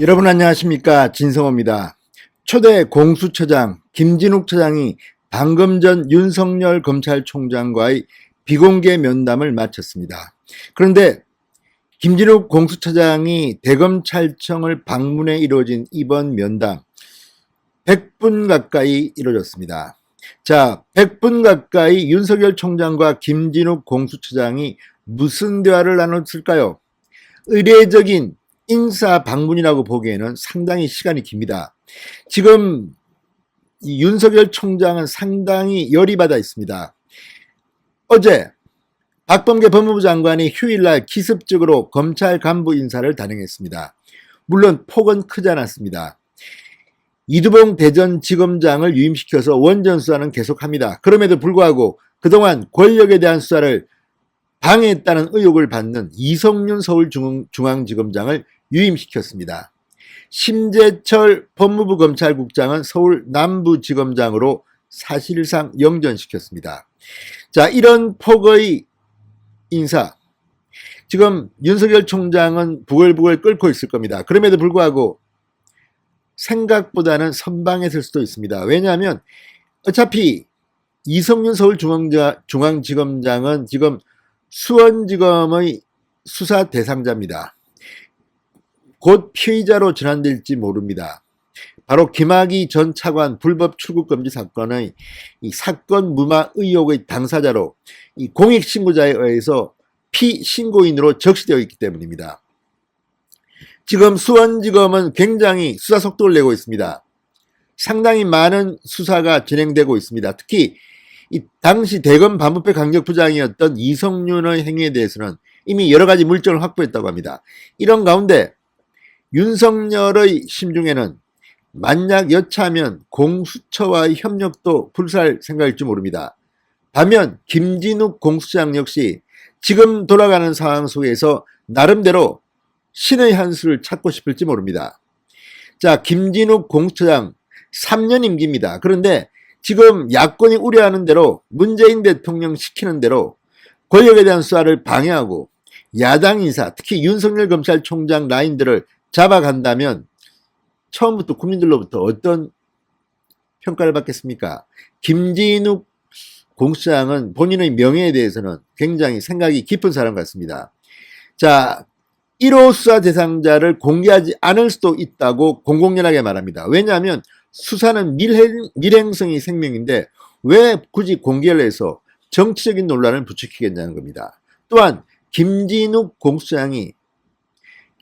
여러분 안녕하십니까, 진성호입니다. 초대 공수처장 김진욱 처장이 방금 전 윤석열 검찰총장과의 비공개 면담을 마쳤습니다. 그런데 김진욱 공수처장이 대검찰청을 방문해 이루어진 이번 면담 100분 가까이 이루어졌습니다. 자, 100분 가까이 윤석열 총장과 김진욱 공수처장이 무슨 대화를 나눴을까요? 의례적인 인사 방문이라고 보기에는 상당히 시간이 깁니다. 지금 윤석열 총장은 상당히 열이 받아 있습니다. 어제 박범계 법무부 장관이 휴일날 기습적으로 검찰 간부 인사를 단행했습니다. 물론 폭은 크지 않았습니다. 이두봉 대전지검장을 유임시켜서 원전 수사는 계속합니다. 그럼에도 불구하고 그동안 권력에 대한 수사를 방해했다는 의혹을 받는 이성윤 서울중앙지검장을 유임시켰습니다. 심재철 법무부 검찰국장은 서울 남부지검장으로 사실상 영전시켰습니다. 자, 이런 폭의 인사, 지금 윤석열 총장은 부글부글 끓고 있을 겁니다. 그럼에도 불구하고 생각보다는 선방했을 수도 있습니다. 왜냐하면 어차피 이성윤 서울중앙지검장은 지금 수원지검의 수사 대상자입니다. 곧 피의자로 전환될지 모릅니다. 바로 김학의 전 차관 불법 출국 금지 사건의 이 사건 무마 의혹의 당사자로 이 공익신고자에 의해서 피신고인으로 적시되어 있기 때문입니다. 지금 수원지검은 굉장히 수사 속도를 내고 있습니다. 상당히 많은 수사가 진행되고 있습니다. 특히 이 당시 대검 반부패 강력부장이었던 이성윤의 행위에 대해서는 이미 여러 가지 물증을 확보했다고 합니다. 이런 가운데 윤석열의 심중에는 만약 여차하면 공수처와의 협력도 불사할 생각일지 모릅니다. 반면 김진욱 공수처장 역시 지금 돌아가는 상황 속에서 나름대로 신의 한 수를 찾고 싶을지 모릅니다. 자, 김진욱 공수처장 3년 임기입니다. 그런데 지금 야권이 우려하는 대로 문재인 대통령 시키는 대로 권력에 대한 수사를 방해하고 야당 인사, 특히 윤석열 검찰총장 라인들을 잡아간다면 처음부터 국민들로부터 어떤 평가를 받겠습니까? 김진욱 공수처장은 본인의 명예에 대해서는 굉장히 생각이 깊은 사람 같습니다. 자, 1호 수사 대상자를 공개하지 않을 수도 있다고 공공연하게 말합니다. 왜냐하면 수사는 밀행성이 생명인데 왜 굳이 공개를 해서 정치적인 논란을 부추기겠냐는 겁니다. 또한 김진욱 공수처장이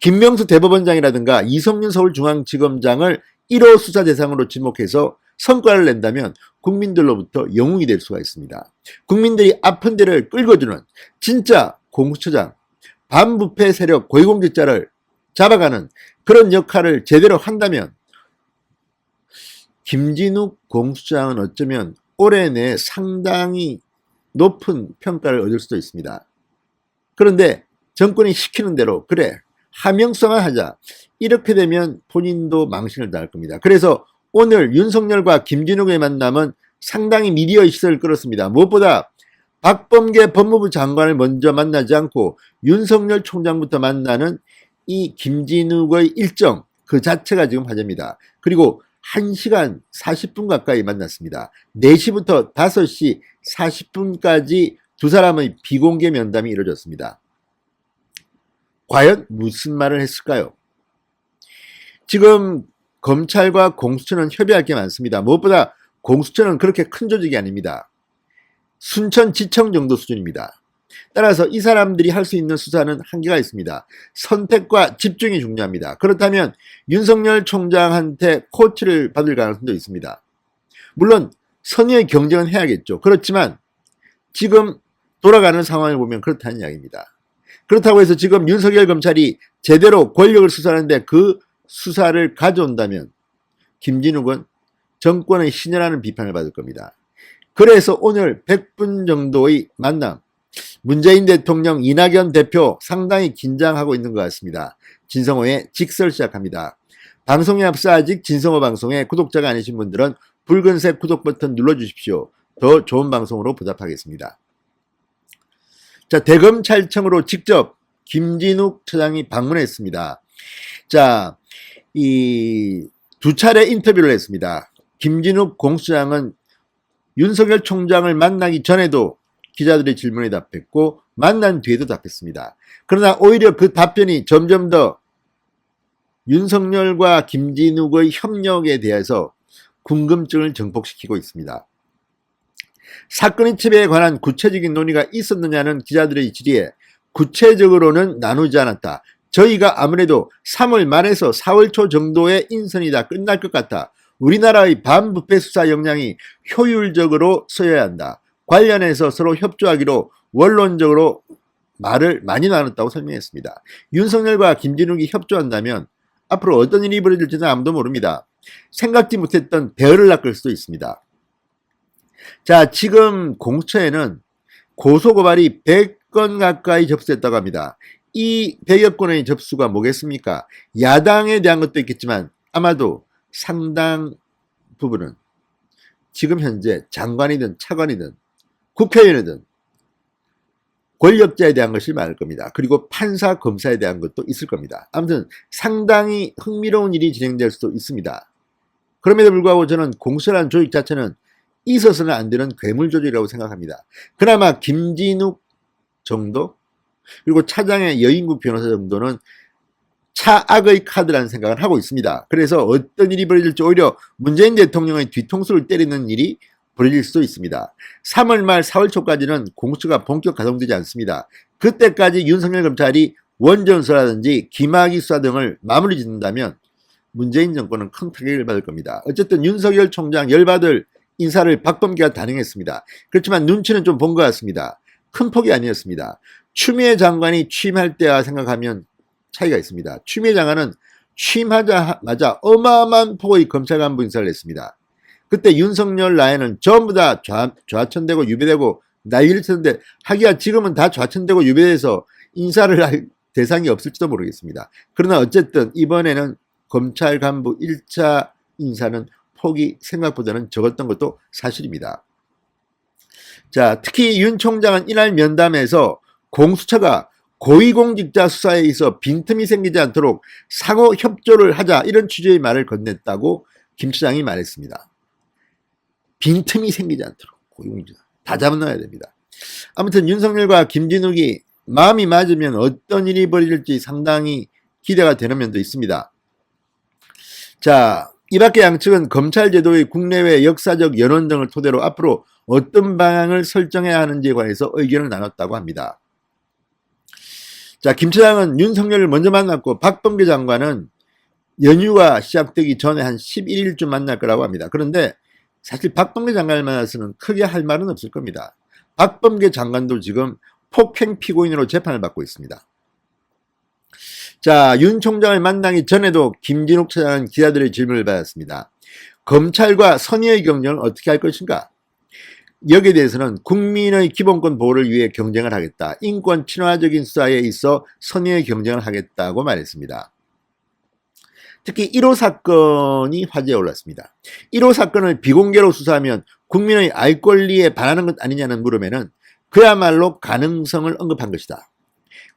김명수 대법원장이라든가 이성윤 서울중앙지검장을 1호 수사 대상으로 지목해서 성과를 낸다면 국민들로부터 영웅이 될 수가 있습니다. 국민들이 아픈 데를 끌어주는 진짜 공수처장, 반부패 세력 고위공직자를 잡아가는 그런 역할을 제대로 한다면 김진욱 공수처장은 어쩌면 올해 내에 상당히 높은 평가를 얻을 수도 있습니다. 그런데 정권이 시키는 대로 그래 하명성화하자, 이렇게 되면 본인도 망신을 당할 겁니다. 그래서 오늘 윤석열과 김진욱의 만남은 상당히 미디어의 시선을 끌었습니다. 무엇보다 박범계 법무부 장관을 먼저 만나지 않고 윤석열 총장부터 만나는 이 김진욱의 일정 그 자체가 지금 화제입니다. 그리고 1시간 40분 가까이 만났습니다. 4시부터 5시 40분까지 두 사람의 비공개 면담이 이루어졌습니다. 과연 무슨 말을 했을까요? 지금 검찰과 공수처는 협의할 게 많습니다. 무엇보다 공수처는 그렇게 큰 조직이 아닙니다. 순천지청 정도 수준입니다. 따라서 이 사람들이 할 수 있는 수사는 한계가 있습니다. 선택과 집중이 중요합니다. 그렇다면 윤석열 총장한테 코치를 받을 가능성도 있습니다. 물론 선의의 경쟁은 해야겠죠. 그렇지만 지금 돌아가는 상황을 보면 그렇다는 이야기입니다. 그렇다고 해서 지금 윤석열 검찰이 제대로 권력을 수사하는데 그 수사를 가져온다면 김진욱은 정권의 신여라는 비판을 받을 겁니다. 그래서 오늘 100분 정도의 만남, 문재인 대통령, 이낙연 대표 상당히 긴장하고 있는 것 같습니다. 진성호의 직설 시작합니다. 방송에 앞서 아직 진성호 방송에 구독자가 아니신 분들은 붉은색 구독 버튼 눌러주십시오. 더 좋은 방송으로 보답하겠습니다. 자, 대검찰청으로 직접 김진욱 처장이 방문했습니다. 자, 이 두 차례 인터뷰를 했습니다. 김진욱 공수장은 윤석열 총장을 만나기 전에도 기자들의 질문에 답했고 만난 뒤에도 답했습니다. 그러나 오히려 그 답변이 점점 더 윤석열과 김진욱의 협력에 대해서 궁금증을 증폭시키고 있습니다. 사건 인첩에 관한 구체적인 논의가 있었느냐는 기자들의 질의에 구체적으로는 나누지 않았다. 저희가 아무래도 3월 말에서 4월 초 정도의 인선이 다 끝날 것 같아 우리나라의 반부패 수사 역량이 효율적으로 쓰여야 한다. 관련해서 서로 협조하기로 원론적으로 말을 많이 나눴다고 설명했습니다. 윤석열과 김진욱이 협조한다면 앞으로 어떤 일이 벌어질지는 아무도 모릅니다. 생각지 못했던 대열을 낚을 수도 있습니다. 자, 지금 공처에는 고소고발이 100건 가까이 접수됐다고 합니다. 이 100여 건의 접수가 뭐겠습니까? 야당에 대한 것도 있겠지만 아마도 상당 부분은 지금 현재 장관이든 차관이든 국회의원이든 권력자에 대한 것을 말할 겁니다. 그리고 판사, 검사에 대한 것도 있을 겁니다. 아무튼 상당히 흥미로운 일이 진행될 수도 있습니다. 그럼에도 불구하고 저는 공수라는 조직 자체는 있어서는 안 되는 괴물 조직이라고 생각합니다. 그나마 김진욱 정도 그리고 차장의 여인국 변호사 정도는 차악의 카드라는 생각을 하고 있습니다. 그래서 어떤 일이 벌어질지 오히려 문재인 대통령의 뒤통수를 때리는 일이 벌어질 수도 있습니다. 3월 말 4월 초까지는 공수처가 본격 가동되지 않습니다. 그때까지 윤석열 검찰이 원전수사라든지 김학의 수사 등을 마무리 짓는다면 문재인 정권은 큰 타격을 받을 겁니다. 어쨌든 윤석열 총장 열받을 인사를 박범계가 단행했습니다. 그렇지만 눈치는 좀 본 것 같습니다. 큰 폭이 아니었습니다. 추미애 장관이 취임할 때와 생각하면 차이가 있습니다. 추미애 장관은 취임하자마자 어마어마한 폭의 검찰 간부 인사를 했습니다. 그때 윤석열 라인은 전부 다 좌천되고 유배되고 난리를 쳤는데 하기야 지금은 다 좌천되고 유배돼서 인사를 할 대상이 없을지도 모르겠습니다. 그러나 어쨌든 이번에는 검찰 간부 1차 인사는 폭이 생각보다는 적었던 것도 사실입니다. 자, 특히 윤 총장은 이날 면담에서 공수처가 고위공직자 수사에 있어 빈틈이 생기지 않도록 상호 협조를 하자 이런 취지의 말을 건넸다고 김 차장이 말했습니다. 빈틈이 생기지 않도록 고위공직자 다 잡아놔야 됩니다. 아무튼 윤석열과 김진욱이 마음이 맞으면 어떤 일이 벌어질지 상당히 기대가 되는 면도 있습니다. 자, 이 밖에 양측은 검찰 제도의 국내외 역사적 연원 등을 토대로 앞으로 어떤 방향을 설정해야 하는지에 관해서 의견을 나눴다고 합니다. 자, 김 차장은 윤석열을 먼저 만났고 박범계 장관은 연휴가 시작되기 전에 한 11일쯤 만날 거라고 합니다. 그런데 사실 박범계 장관을 만나서는 크게 할 말은 없을 겁니다. 박범계 장관도 지금 폭행 피고인으로 재판을 받고 있습니다. 자, 윤 총장을 만나기 전에도 김진욱 차장은 기자들의 질문을 받았습니다. 검찰과 선의의 경쟁을 어떻게 할 것인가? 여기에 대해서는 국민의 기본권 보호를 위해 경쟁을 하겠다. 인권 친화적인 수사에 있어 선의의 경쟁을 하겠다고 말했습니다. 특히 1호 사건이 화제에 올랐습니다. 1호 사건을 비공개로 수사하면 국민의 알 권리에 반하는 것 아니냐는 물음에는 그야말로 가능성을 언급한 것이다.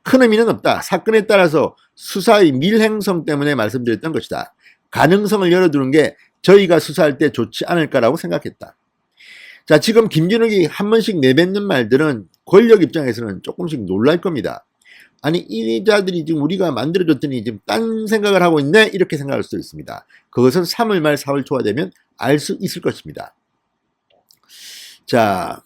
큰 의미는 없다. 사건에 따라서 수사의 밀행성 때문에 말씀드렸던 것이다. 가능성을 열어두는 게 저희가 수사할 때 좋지 않을까라고 생각했다. 자, 지금 김진욱이 한 번씩 내뱉는 말들은 권력 입장에서는 조금씩 놀랄 겁니다. 아니, 이 자들이 지금 우리가 만들어줬더니 지금 딴 생각을 하고 있네? 이렇게 생각할 수도 있습니다. 그것은 3월 말 4월 초가 되면 알 수 있을 것입니다. 자,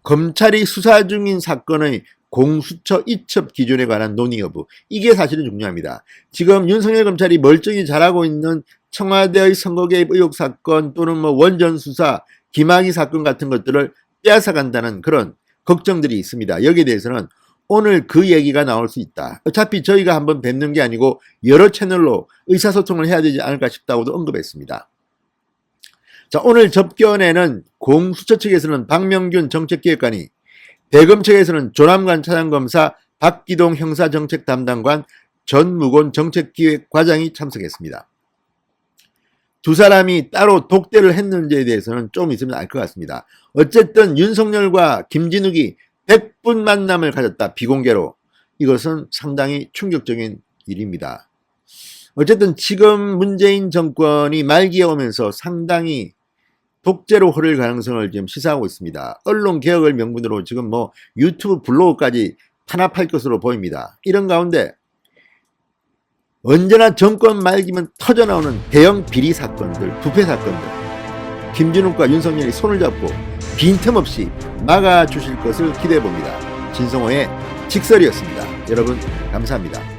검찰이 수사 중인 사건의 공수처 이첩 기준에 관한 논의 여부, 이게 사실은 중요합니다. 지금 윤석열 검찰이 멀쩡히 잘하고 있는 청와대의 선거 개입 의혹 사건 또는 뭐 원전 수사, 김학의 사건 같은 것들을 빼앗아간다는 그런 걱정들이 있습니다. 여기에 대해서는 오늘 그 얘기가 나올 수 있다. 어차피 저희가 한번 뵙는 게 아니고 여러 채널로 의사소통을 해야 되지 않을까 싶다고도 언급했습니다. 자, 오늘 접견에는 공수처 측에서는 박명균 정책기획관이, 대검 측에서는 조남관 차장검사, 박기동 형사정책담당관, 전무곤 정책기획과장이 참석했습니다. 두 사람이 따로 독대를 했는지에 대해서는 좀 있으면 알 것 같습니다. 어쨌든 윤석열과 김진욱이 100분 만남을 가졌다. 비공개로. 이것은 상당히 충격적인 일입니다. 어쨌든 지금 문재인 정권이 말기에 오면서 상당히 독재로 흐를 가능성을 지금 시사하고 있습니다. 언론 개혁을 명분으로 지금 뭐 유튜브 블로그까지 탄압할 것으로 보입니다. 이런 가운데 언제나 정권 말기면 터져나오는 대형 비리 사건들, 부패 사건들, 김진욱과 윤석열이 손을 잡고 빈틈없이 막아주실 것을 기대해 봅니다. 진성호의 직설이었습니다. 여러분 감사합니다.